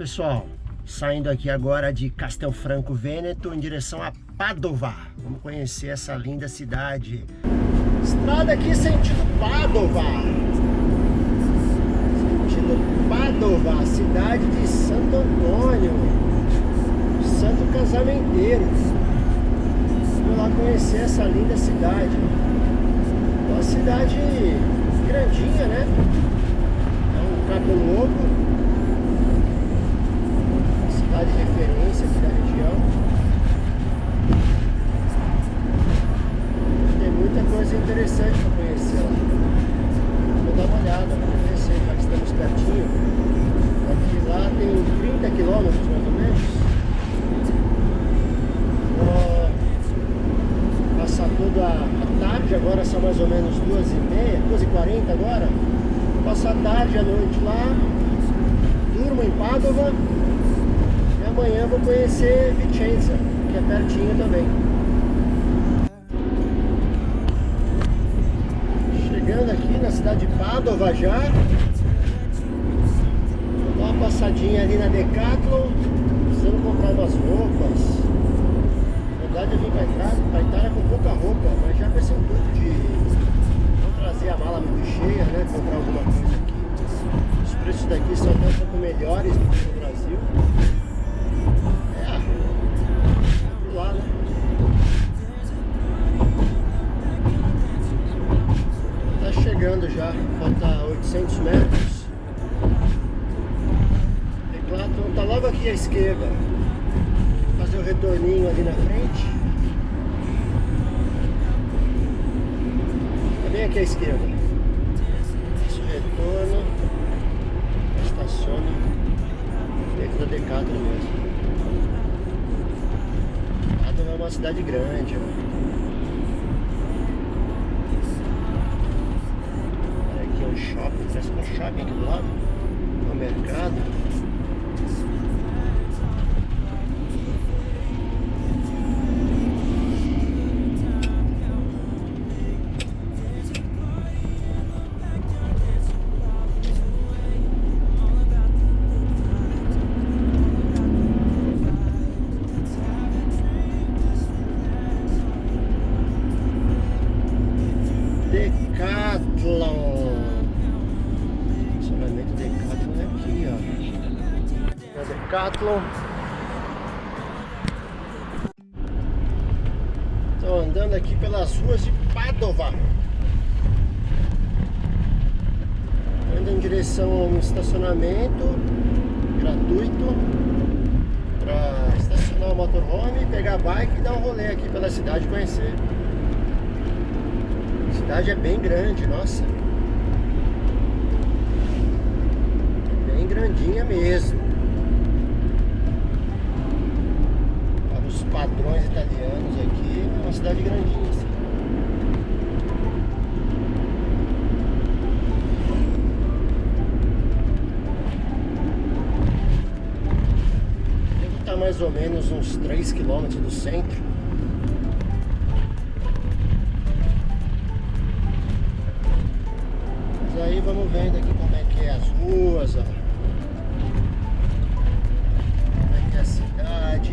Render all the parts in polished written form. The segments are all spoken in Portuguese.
Pessoal, saindo aqui agora de Castelfranco Veneto em direção a Padova. Vamos conhecer essa linda cidade. Estrada aqui sentido Padova. Sentido Padova, cidade de Santo Antônio, Santo Casamenteiro. Vamos lá conhecer essa linda cidade. Uma cidade grandinha, né? É um capoluogo. Cidade de referência aqui da região. Tem muita coisa interessante para conhecer lá. Vou dar uma olhada, vamos conhecer, já que estamos pertinho. Aqui lá tem 30 quilômetros mais ou menos. Vou passar toda a tarde, agora são mais ou menos 2h30, 2h40 agora. Vou passar a tarde, a noite lá. Durmo em Padova. Amanhã vou conhecer Vicenza, que é pertinho também. Chegando aqui na cidade de Padova já. Vou dar uma passadinha ali na Decathlon, precisando comprar umas roupas. Na verdade eu vim pra Itália com pouca roupa, mas já com esse intuito de não trazer a mala muito cheia, né? Comprar alguma coisa aqui. Os preços daqui são até um pouco melhores do que no Brasil. Lá, né? Tá chegando já, falta 800 metros. Decathlon tá logo aqui à esquerda. Vou fazer o retorninho ali na frente. Tá bem aqui à esquerda. Esse retorno, estaciona dentro da Decathlon mesmo. É uma cidade grande, ó. Olha aqui é um shopping, parece um shopping aqui do lado. É um mercado. Estacionamento Decathlon é aqui, ó. Decathlon. Estou andando aqui pelas ruas de Padova. Ando em direção a um estacionamento gratuito para estacionar o motorhome, pegar a bike e dar um rolê aqui pela cidade e conhecer. A cidade é bem grande, nossa. Bem grandinha mesmo. Para os padrões italianos aqui, é uma cidade grandinha assim. Deve estar mais ou menos uns 3 km do centro. Aí vamos vendo aqui como é que é as ruas, ó. Como é que é a cidade.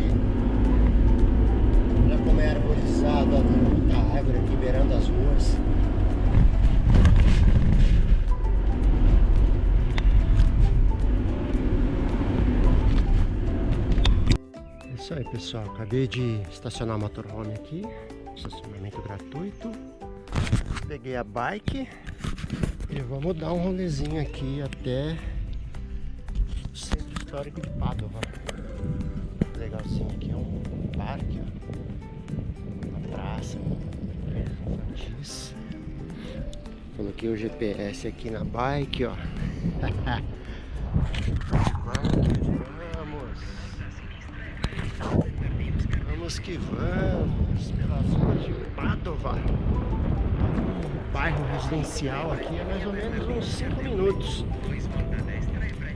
Olha como é arborizado, ó. Tem muita árvore aqui beirando as ruas. É isso aí, pessoal. Acabei de estacionar o motorhome aqui. Estacionamento gratuito. Peguei a bike. E vamos dar um rolezinho aqui até o centro histórico de Padova. Legalzinho aqui, é um parque, ó. Uma praça, infantis. Coloquei o GPS aqui na bike, ó. Vamos que vamos pelas ruas de Padova. Bairro residencial aqui é mais ou menos uns 5 minutos.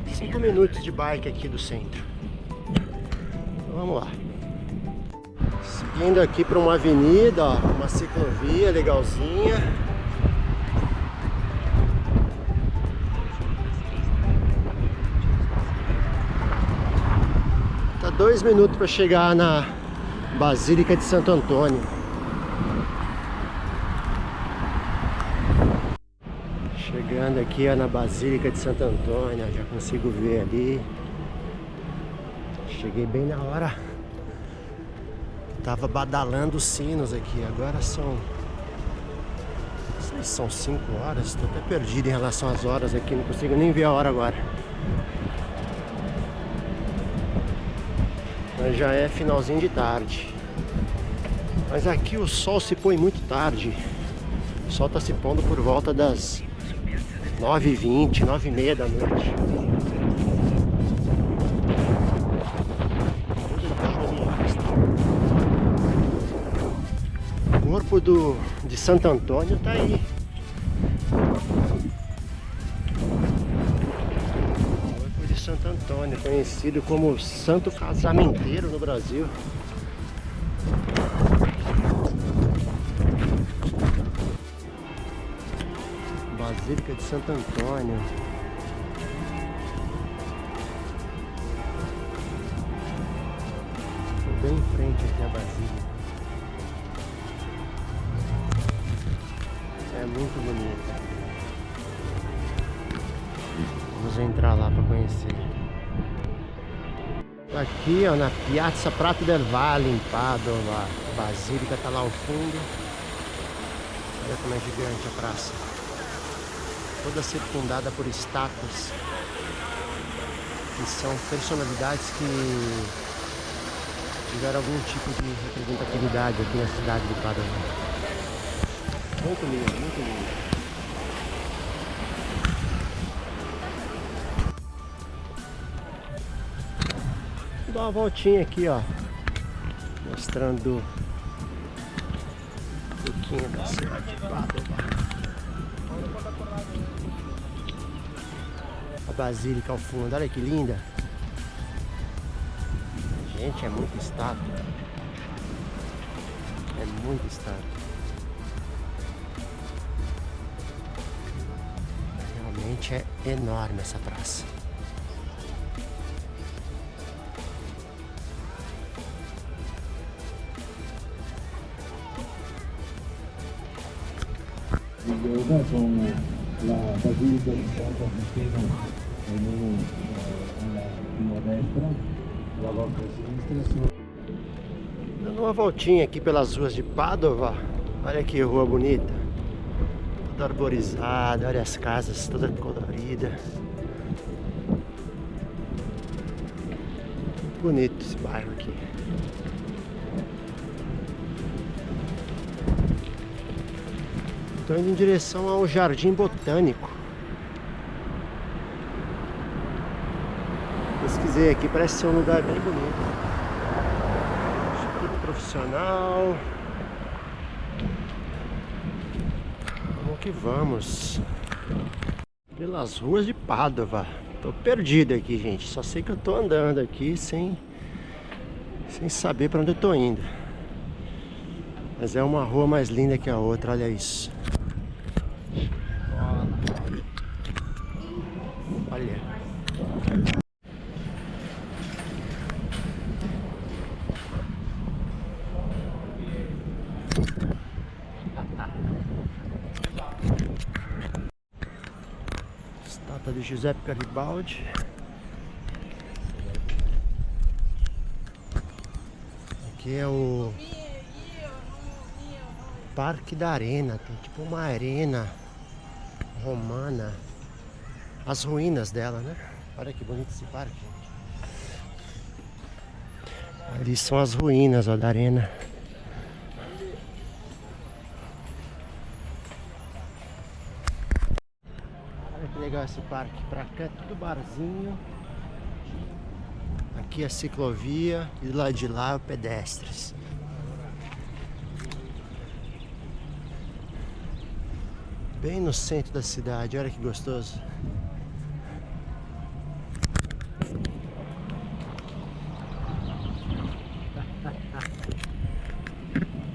5 minutos de bike aqui do centro. Então, vamos lá. Seguindo aqui para uma avenida, ó, uma ciclovia legalzinha. 2 minutos para chegar na Basílica de Santo Antônio. Chegando aqui, ó, na Basílica de Santo Antônio, já consigo ver ali. Cheguei bem na hora. Tava badalando os sinos aqui. Agora são... não sei se são 5 horas. Estou até perdido em relação às horas aqui. Não consigo nem ver a hora agora. Mas já é finalzinho de tarde. Mas aqui o sol se põe muito tarde. O sol tá se pondo por volta das 9h20, 9h30 da noite. O corpo de Santo Antônio tá aí. O corpo de Santo Antônio, conhecido como Santo Casamenteiro no Brasil. Basílica de Santo Antônio. Estou bem em frente aqui a Basílica. É muito bonita. Vamos entrar lá para conhecer. Aqui, ó, na Piazza Prato del Valle, em Padova. A Basílica está lá ao fundo. Olha como é gigante a praça. Toda circundada por estátuas que são personalidades que tiveram algum tipo de representatividade aqui na cidade de Padova. Muito lindo, muito lindo. Vou dar uma voltinha aqui, ó, mostrando um pouquinho da cidade de Padova. A Basílica ao fundo, olha que linda. Gente, é muito estátua. É muito estátua. Realmente é enorme essa praça. Con la Basilica di Santa Cristina alla prima destra, la volta sinistra. Dando uma voltinha aqui pelas ruas de Padova. Olha que rua bonita. Toda arborizada, olha as casas toda colorida. Bonito esse bairro aqui. Estou indo em direção ao Jardim Botânico. Pesquisei aqui, parece ser um lugar bem bonito. Tudo profissional. Vamos que vamos. Pelas ruas de Padova. Tô perdido aqui, gente. Só sei que eu tô andando aqui sem saber para onde eu tô indo. Mas é uma rua mais linda que a outra, olha isso. Olha. Estátua de Giuseppe Garibaldi. Aqui é o Parque da Arena, tem tipo uma arena romana. As ruínas dela, né? Olha que bonito esse parque, gente. Ali são as ruínas, ó, da arena. Olha que legal esse parque. Pra cá é tudo barzinho. Aqui é a ciclovia e do lado de lá é o pedestres. Bem no centro da cidade, olha que gostoso.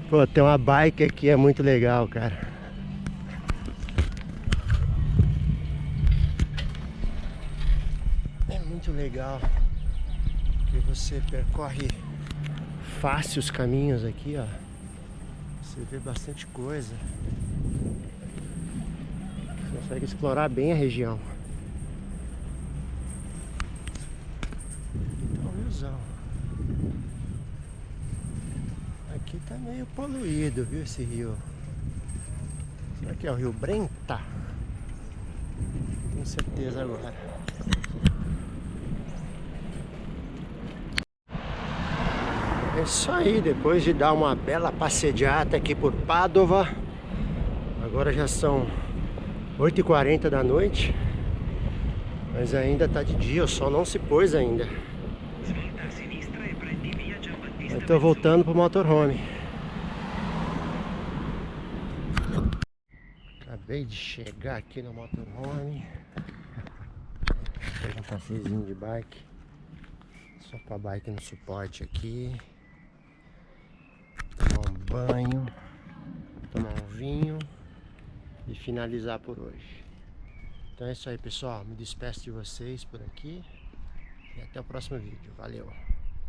Pô, tem uma bike aqui, é muito legal, cara. É muito legal. Porque você percorre fácil os caminhos aqui, ó. Você vê bastante coisa. Você consegue explorar bem a região. Então, riozão. Aqui tá meio poluído, viu, esse rio. Será que é o Rio Brenta? Não tenho certeza agora. É isso aí, depois de dar uma bela passeada aqui por Padova. Agora já são 8h40 da noite. Mas ainda tá de dia, o sol não se pôs ainda. Eu tô voltando pro motorhome. Acabei de chegar aqui no motorhome. Pegar um passeiozinho de bike. Só com a bike no suporte aqui. Tomar um banho. Tomar um vinho. E finalizar por hoje. Então é isso aí, pessoal. Me despeço de vocês por aqui. E até o próximo vídeo. Valeu!